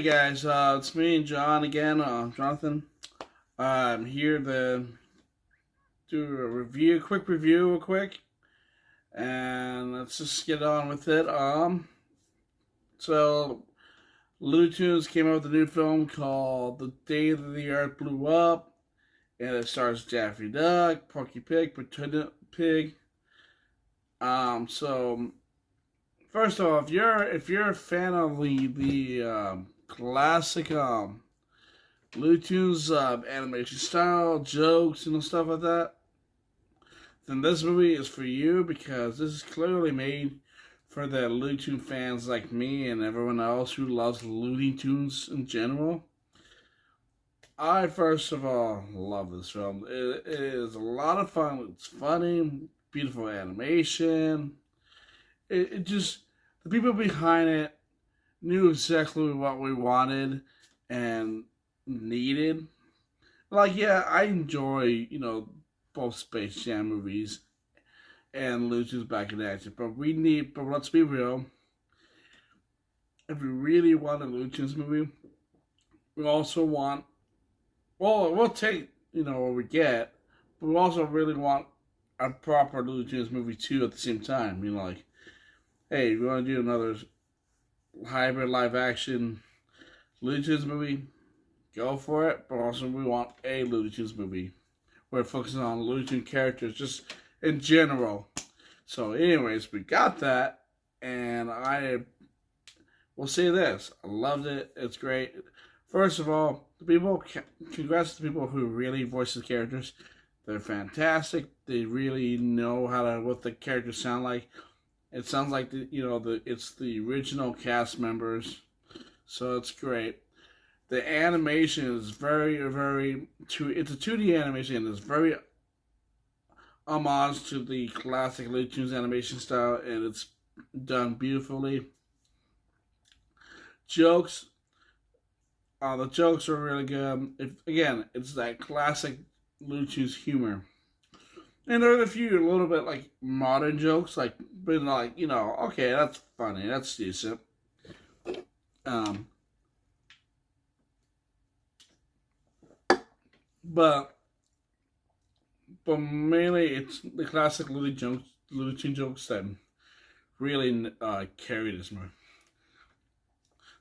Hey guys, it's me and John again, Jonathan. I'm here to do a review, quick review, real quick, and let's just get on with it. So Looney Tunes came out with a new film called "The Day That the Earth Blew Up," and it stars Daffy Duck, Porky Pig, Potato Pig. So first of all, if you're a fan of the classic Looney Tunes animation style, jokes, and stuff like that, then this movie is for you because this is clearly made for the Looney Tunes fans like me and everyone else who loves Looney Tunes in general. I first of all love this film. It is a lot of fun. It's funny, beautiful animation. It just the people behind it knew exactly what we wanted and needed. Like, yeah, I enjoy, both Space Jam movies and Looney Tunes Back in Action, but let's be real. If we really want a Looney Tunes movie, we also want, well, we'll take, what we get, but we also really want a proper Looney Tunes movie too at the same time. Like, hey, we want to do another hybrid live action Looney Tunes movie, go for it. But also, we want a Looney Tunes movie where it focuses on Looney Tunes characters just in general. So, anyways, we got that, and I will say this: I loved it. It's great. First of all, congrats to the people who really voice the characters. They're fantastic. They really know what the characters sound like. It sounds like it's the original cast members, so it's great. The animation is very, very it's a 2D animation and it's very homage to the classic Looney Tunes animation style, and it's done beautifully. Jokes, the jokes are really good. It's that classic Looney Tunes humor. And there are a few a little bit like modern jokes, okay, that's funny, that's decent. Um, but mainly it's the classic Looney Tunes jokes that really carry this movie.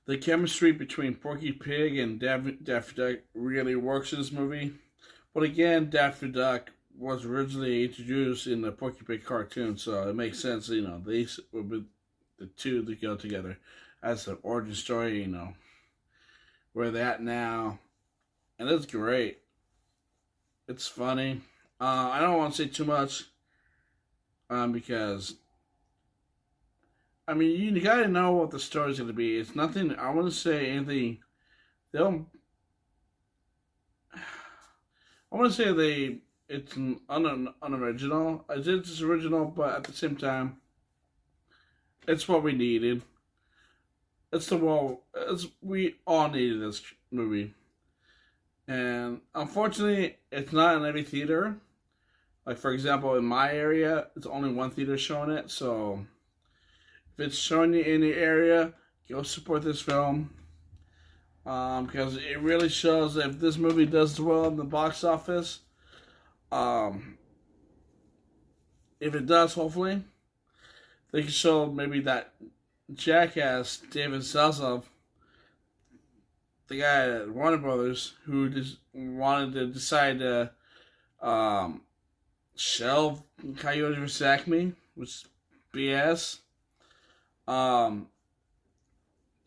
The chemistry between Porky Pig and Daffy Duck really works in this movie. But again, Daffy Duck was originally introduced in the Porky Pig cartoon, so it makes sense, these would be the two that go together as the origin story, where they're at now. And it's great. It's funny. I don't want to say too much, because, you gotta know what the story's gonna be. It's nothing, I wouldn't say anything, they don't, I want to say it's unoriginal. It's original, but at the same time, it's what we needed. We all needed this movie. And unfortunately, it's not in every theater. Like, for example, in my area, it's only one theater showing it. So, if it's showing you in the area, go support this film. Because it really shows that if this movie does well in the box office, if it does, hopefully, they can show maybe that jackass David Zaslav, the guy at Warner Brothers, who just wanted to decide to shelve Coyote vs. Acme, which is BS.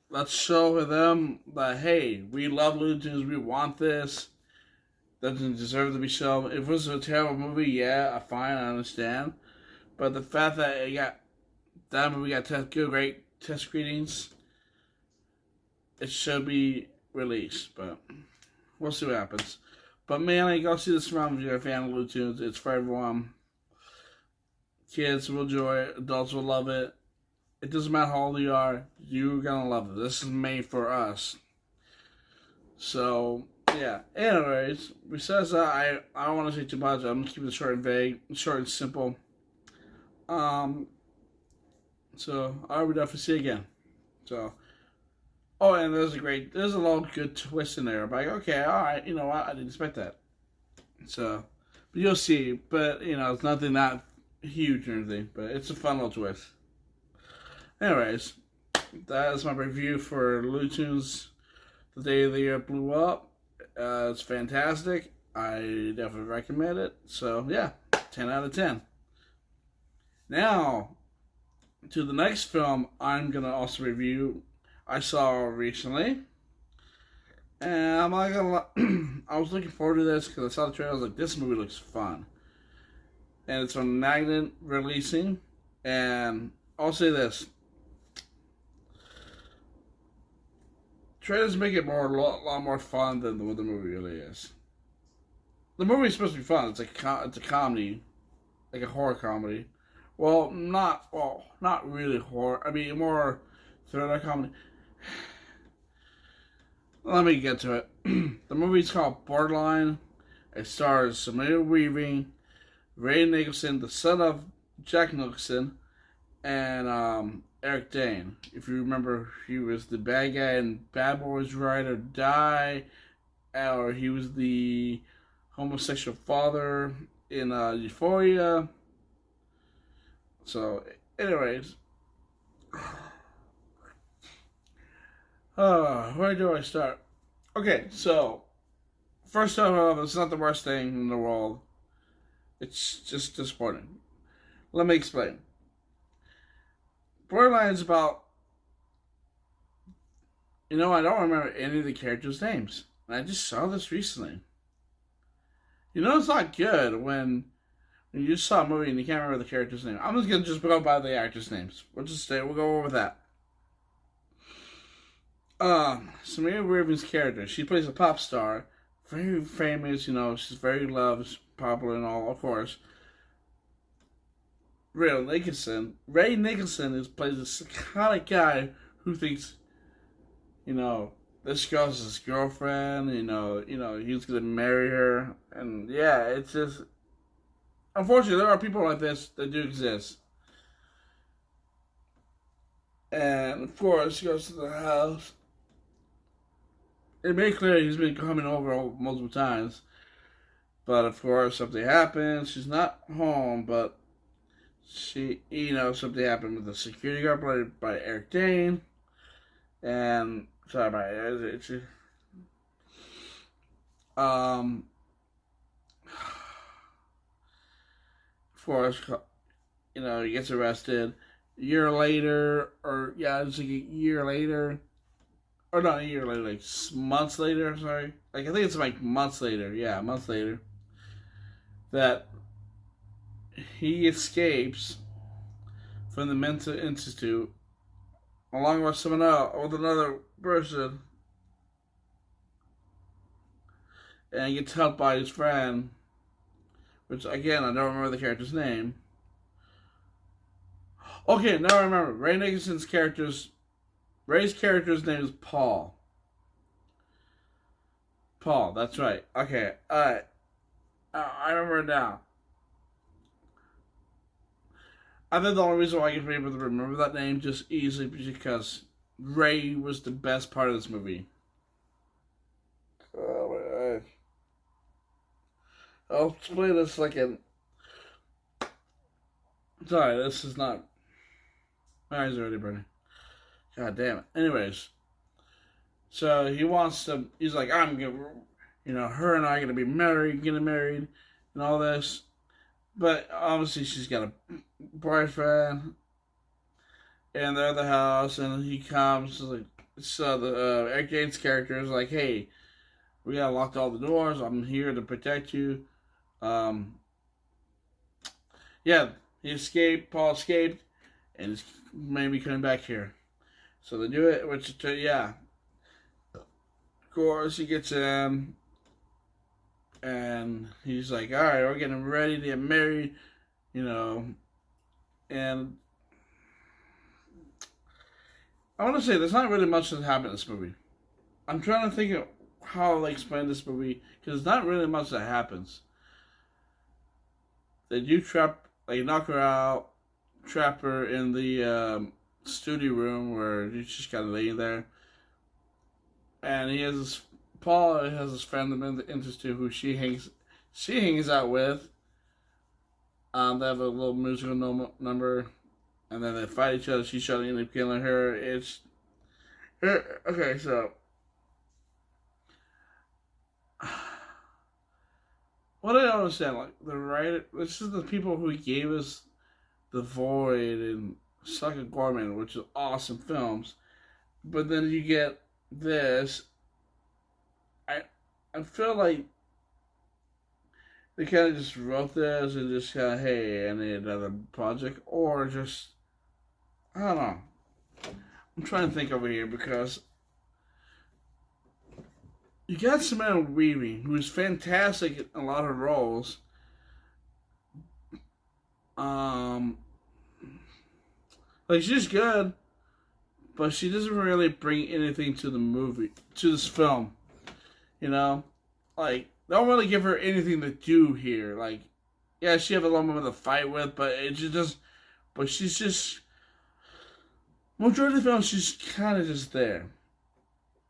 Let's show them that, hey, we love Looney Tunes, we want this. Doesn't deserve to be shown. If it was a terrible movie, yeah, fine, I understand. But the fact that that movie got great test screenings, it should be released. But we'll see what happens. But mainly, go see this film if you're a fan of Looney Tunes. It's for everyone. Kids will enjoy it. Adults will love it. It doesn't matter how old you are. You're going to love it. This is made for us. So, yeah. Anyways, besides that, I don't want to say too much. I'm going to keep it short and vague. Short and simple. So, I will definitely see you again. So, Oh, and there's a little good twist in there. I'm like, okay, all right, you know what? I didn't expect that. So, but you'll see. But you know, it's nothing that huge or anything. But it's a fun little twist. Anyways, that is my review for Looney Tunes: The Day the Earth Blew Up. It's fantastic. I definitely recommend it. So yeah, 10 out of 10. Now, to the next film I'm gonna also review. I saw recently, and I'm not gonna lie, I was looking forward to this because I saw the trailer. I was like, this movie looks fun, and it's from Magnet Releasing. And I'll say this: trailers make it a lot more fun than what the movie really is. The movie is supposed to be fun. It's it's a comedy, like a horror comedy. Not really horror. I mean, more thriller comedy. Let me get to it. The movie's called Borderline. It stars Samara Weaving, Ray Nicholson, the son of Jack Nicholson, and Eric Dane. If you remember, he was the bad guy in Bad Boys Ride or Die, or he was the homosexual father in Euphoria. So, anyways, where do I start? Okay, so first of all, it's not the worst thing in the world. It's just disappointing. Let me explain. Borderline is about, I don't remember any of the characters' names. And I just saw this recently. It's not good when you just saw a movie and you can't remember the character's name. I'm just gonna go by the actors' names. We'll go over that. Samara Weaving's character, she plays a pop star, very famous, she's very loved, popular and all, of course. Ray Nicholson plays a psychotic guy who thinks, this girl's his girlfriend, he's gonna marry her, and yeah, it's just, unfortunately, there are people like this that do exist. And of course, he goes to the house. It made clear he's been coming over multiple times, but of course, something happens. She's not home, but something happened with the security guard played by Eric Dane, and sorry about it. Of course, he gets arrested. A year later, it's like a year later, or not a year later, like months later. Sorry, I think it's like months later. Yeah, months later, that he escapes from the mental institute along with with another person, and gets helped by his friend, which again I don't remember the character's name. Okay, now I remember. Ray's character's name is Paul. Paul, that's right. Okay, alright. I remember it now. I think the only reason why I can be able to remember that name just easily because Ray was the best part of this movie. Oh my gosh. I'll explain this like an... Sorry, this is not... My eyes are already burning. God damn it. Anyways. So he's like, I'm gonna, her and I are gonna be getting married, and all this. But obviously she's got a boyfriend in the other house, and he comes, so the Eric Dane's character is like, hey, we gotta lock all the doors, I'm here to protect you. Paul escaped, and he's maybe coming back here. So they do it, Of course, he gets in, and he's like, alright, we're getting ready to get married, and I want to say there's not really much that happened in this movie. I'm trying to think of how they explain this movie, because there's not really much that happens. They knock her out, trap her in the studio room where she's just kind of laying there. and Paul has his friend in the interest too, who she hangs out with. They have a little musical number, and then they fight each other. She's trying to end up killing her. Okay, so what I don't understand, like the writer, this is the people who gave us The Void and Suck a Gorman, which are awesome films, but then you get this. I feel like they kind of just wrote this and just kind of, hey, I need another project, or just, I don't know. I'm trying to think over here because you got Samantha Weaving, who's fantastic in a lot of roles. Like, she's good, but she doesn't really bring anything to the movie, to this film. You know? Like, they don't really give her anything to do here. Like, yeah, she have a little bit of a fight with, but it just, but she's just, majority of the film, she's kind of just there.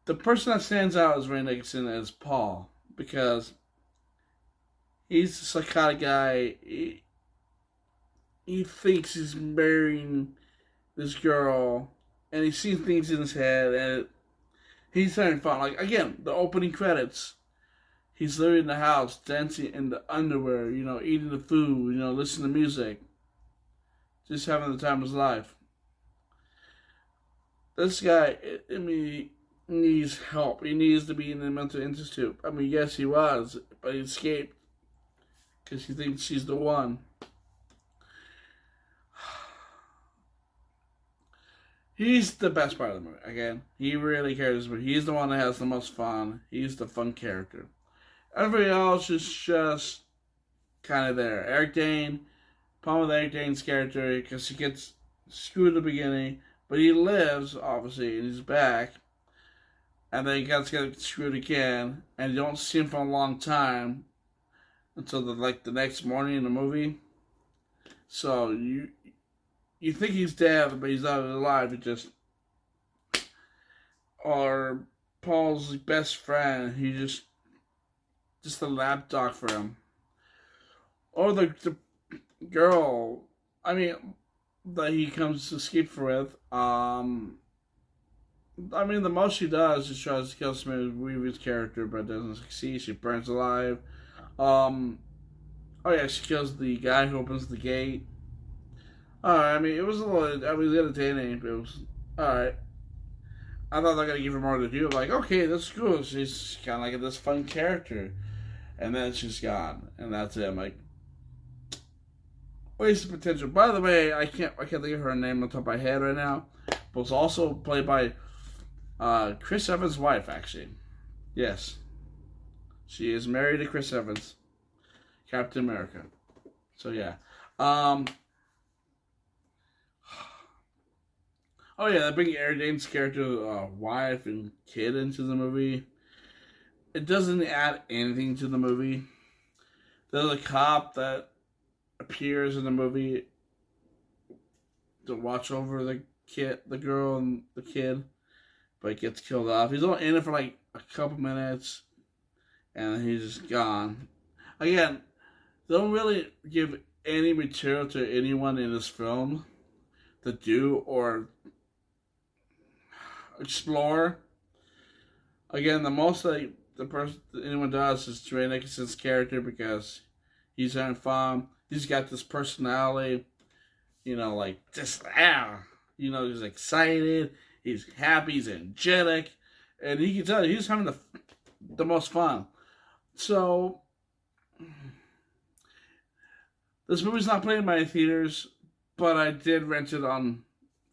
The person that stands out is Ray Nicholson as Paul, because he's a psychotic guy. He thinks he's marrying this girl, and he's seeing things in his head, and he's having fun. Like, again, the opening credits. He's living in the house, dancing in the underwear, you know, eating the food, you know, listening to music. Just having the time of his life. This guy, I mean, needs help. He needs to be in the mental institute. I mean, yes, he was, but he escaped because he thinks she's the one. He's the best part of the movie. Again, he really cares, but he's the one that has the most fun. He's the fun character. Everybody else is just kind of there. Eric Dane, problem with Eric Dane's character, because he gets screwed at the beginning, but he lives, obviously, and he's back. And then he gets screwed again, and you don't see him for a long time until the next morning in the movie. So you think he's dead, but he's not alive. It just, or Paul's best friend, he just a lapdog for him. Or the girl, I mean, that he comes to escape with. I mean, the most she does is tries to kill Samantha Weaving's character, but doesn't succeed. She burns alive. Oh yeah, she kills the guy who opens the gate. I mean, it was a little, I mean, entertaining. It was alright. I thought they were gonna give her more to do. I'm like, okay, that's cool. She's kind of like this fun character, and then she's gone, and that's it. I'm like, wasted potential. By the way, I can't think of her name on top of my head right now. But it's also played by Chris Evans' wife, actually. Yes, she is married to Chris Evans, Captain America. So yeah. Oh yeah, they bring Eric Dane's character, wife and kid into the movie. It doesn't add anything to the movie. There's a cop that appears in the movie to watch over the girl and the kid, but gets killed off. He's only in it for like a couple minutes, and then he's just gone. Again, they don't really give any material to anyone in this film to do or explore. Again, the most the person anyone does is Ray Nicholson's character, because he's having fun. He's got this personality, you know, like just you know, he's excited, he's happy, he's energetic, and you can tell he's having the most fun. So this movie's not playing in my theaters, but I did rent it on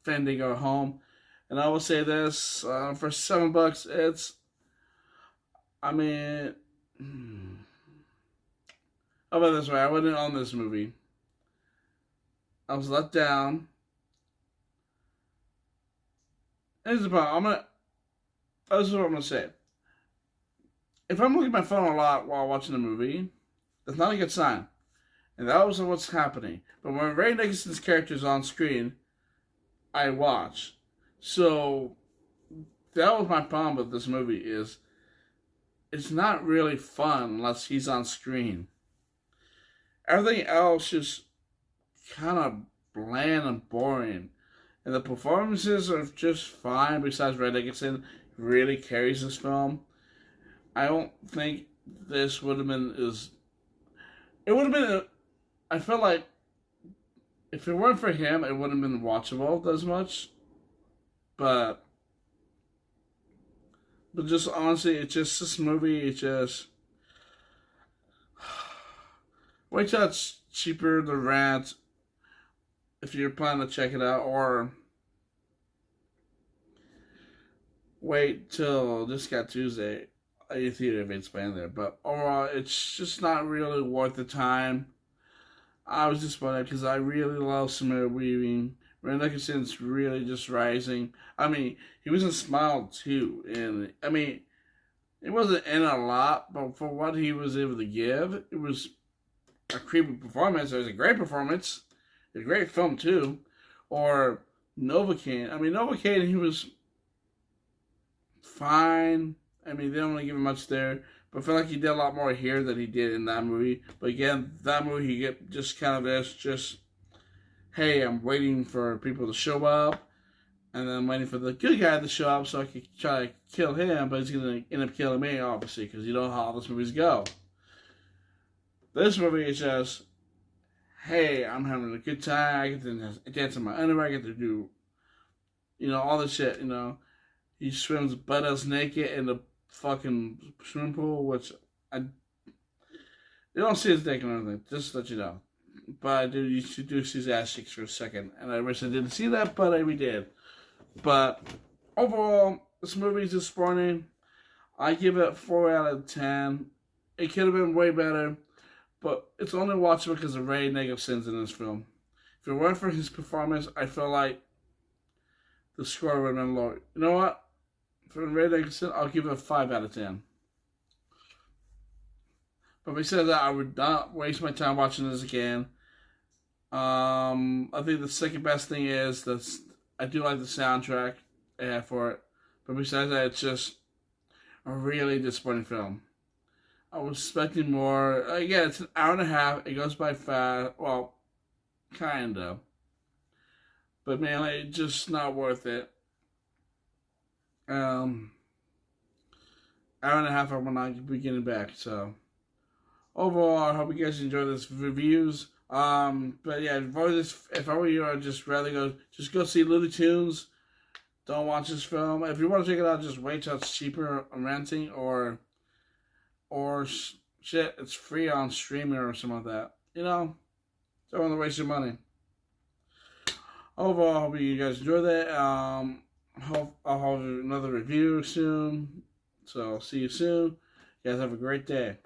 Fandango at home. And I will say this, for $7, it's, I mean, how about this way, I wouldn't own this movie. I was let down. Here's the problem, this is what I'm going to say. If I'm looking at my phone a lot while watching a movie, that's not a good sign. And that was what's happening. But when Ray Nicholson's character is on screen, I watch. So, that was my problem with this movie is it's not really fun unless he's on screen. Everything else is kind of bland and boring. And the performances are just fine besides Red Dickinson really carries this film. I don't think this would have been as... It would have been... I feel like if it weren't for him, it wouldn't have been watchable as much. But just honestly, it's just this movie, it just... Wait till it's cheaper to rent if you're planning to check it out, or wait till this got Tuesday at your theater if it's playing there. But overall, it's just not really worth the time. I was disappointed because I really love Samara Weaving. Red Dickinson's really just rising. I mean, he was in Smile too, and I mean, it wasn't in a lot, but for what he was able to give, it was a creepy performance. It was a great performance. It was a great film too. Or Novocaine. I mean, Novocaine, he was fine. I mean, they don't really give him much there, but I feel like he did a lot more here than he did in that movie. But again, that movie, he get just kind of this, just, hey, I'm waiting for people to show up, and then I'm waiting for the good guy to show up so I can try to kill him, but he's going to end up killing me, obviously, because you know how all those movies go. This movie is just, hey, I'm having a good time, I get to dance in my underwear, I get to do, all this shit, He swims butt-ass naked in the fucking swimming pool, which you don't see his dick or anything, just to let you know. But you do see his ass cheeks for a second, and I wish I didn't see that, but we did. But overall, this movie is disappointing. I give it 4 out of 10. It could have been way better, but it's only watchable because of Ray Dickinson's in this film. If it weren't for his performance, I feel like the score would have been lower. You know what? For Ray Dickinson, I'll give it a 5 out of 10. But besides that, I would not waste my time watching this again. I think the second best thing is that I do like the soundtrack for it. But besides that, it's just a really disappointing film. I was expecting more. Again, it's an hour and a half. It goes by fast. Well, kind of. But man, it's just not worth it. Hour and a half, I will not be getting back. So overall, I hope you guys enjoy this reviews. But yeah, if I were you, I'd just rather go see Looney Tunes. Don't watch this film. If you want to check it out, just wait till it's cheaper on renting or shit, it's free on streaming or something like that. Don't want to waste your money. Overall, I hope you guys enjoy that. I'll have another review soon. So see you soon. You guys have a great day.